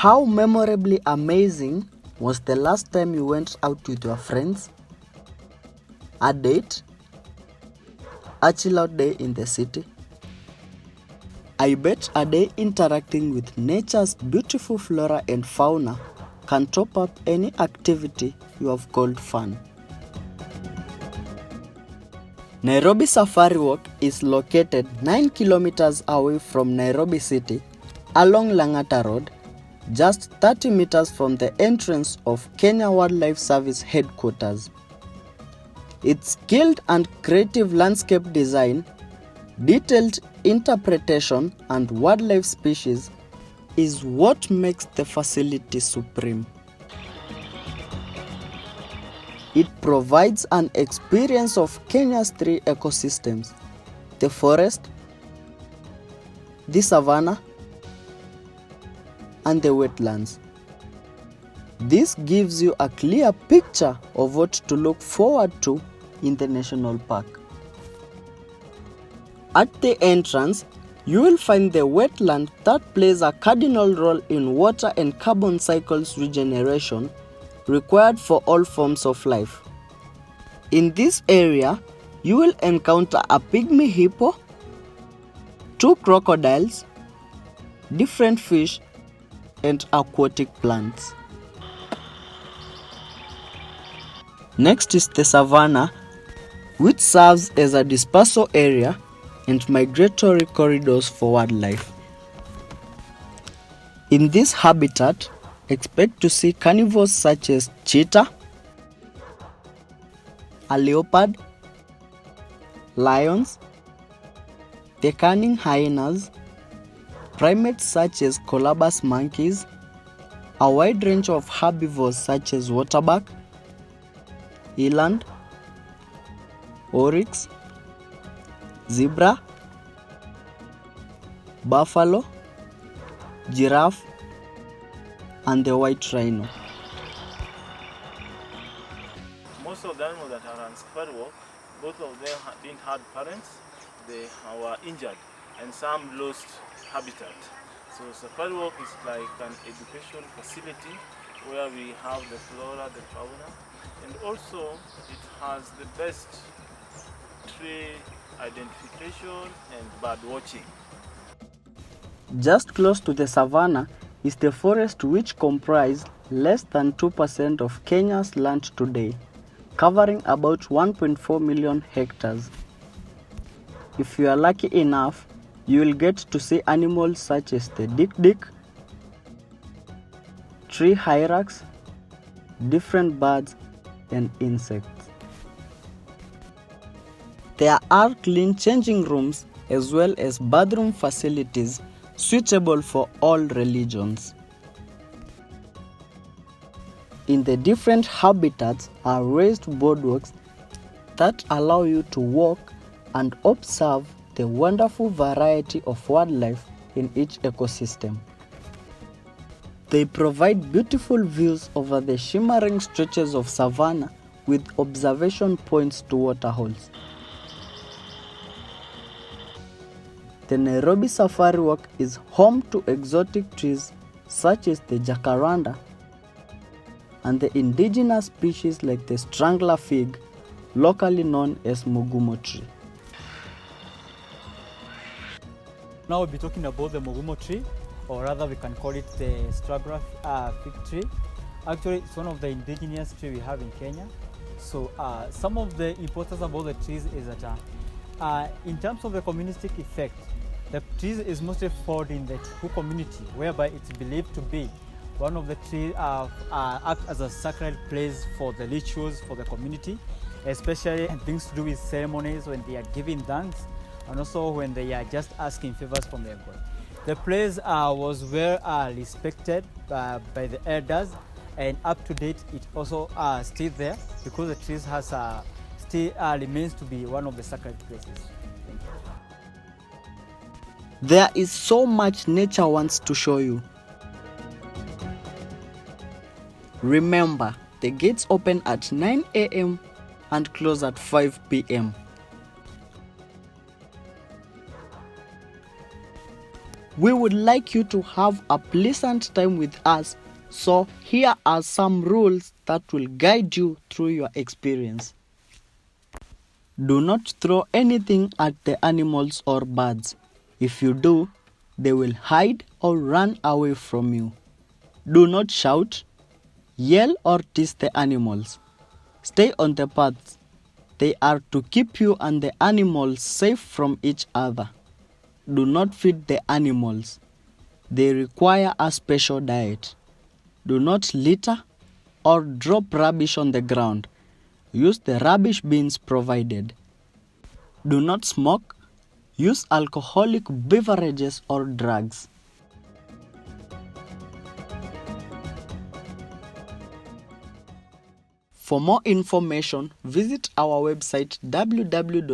How memorably amazing was the last time you went out with your friends? A date? A chill out day in the city? I bet a day interacting with nature's beautiful flora and fauna can top up any activity you have called fun. Nairobi Safari Walk is located 9 kilometers away from Nairobi City along Langata Road, just 30 meters from the entrance of Kenya Wildlife Service headquarters. Its skilled and creative landscape design, detailed interpretation, and wildlife species is what makes the facility supreme. It provides an experience of Kenya's three ecosystems: the forest, the savanna, and the wetlands. This gives you a clear picture of what to look forward to in the national park. At the entrance, you will find the wetland that plays a cardinal role in water and carbon cycles regeneration required for all forms of life. In this area, you will encounter a pygmy hippo, 2 crocodiles, different fish, and aquatic plants. Next is the savanna, which serves as a dispersal area and migratory corridors for wildlife. In this habitat, expect to see carnivores such as cheetah, a leopard, lions, the cunning hyenas, primates such as colobus monkeys, a wide range of herbivores such as waterbuck, eland, oryx, zebra, buffalo, giraffe, and the white rhino. Most of the animals that are on Safari Walk, both of them didn't have parents. They were injured and some lost habitat. So Safari Walk is like an education facility where we have the flora, the fauna, and also it has the best tree identification and bird watching. Just close to the savanna is the forest, which comprises less than 2% of Kenya's land today, covering about 1.4 million hectares. If you are lucky enough, you will get to see animals such as the dik-dik, tree hyrax, different birds, and insects. There are clean changing rooms as well as bathroom facilities suitable for all religions. In the different habitats are raised boardwalks that allow you to walk and observe the wonderful variety of wildlife in each ecosystem. They provide beautiful views over the shimmering stretches of savanna with observation points to waterholes. The Nairobi Safari Walk is home to exotic trees such as the jacaranda and the indigenous species like the strangler fig, locally known as mugumo tree. Now we'll be talking about the mugumo tree, or rather we can call it the strangler fig tree. Actually, it's one of the indigenous trees we have in Kenya. So some of the importance about the trees is that in terms of the communistic effect, the trees is mostly found in the Tuku community, whereby it's believed to be one of the trees act as a sacred place for the rituals for the community, especially things to do with ceremonies when they are giving thanks, and also when they are just asking favors from their God. The place was well respected by the elders, and up to date it also still there because the trees has still remains to be one of the sacred places. Thank you. There is so much nature wants to show you. Remember, the gates open at 9 a.m. and close at 5 p.m. We would like you to have a pleasant time with us, so here are some rules that will guide you through your experience. Do not throw anything at the animals or birds. If you do, they will hide or run away from you. Do not shout, yell or tease the animals. Stay on the paths. They are to keep you and the animals safe from each other. Do not feed the animals. They require a special diet. Do not litter or drop rubbish on the ground. Use the rubbish bins provided. Do not smoke. Use alcoholic beverages or drugs. For more information, visit our website www.kws.go.ke.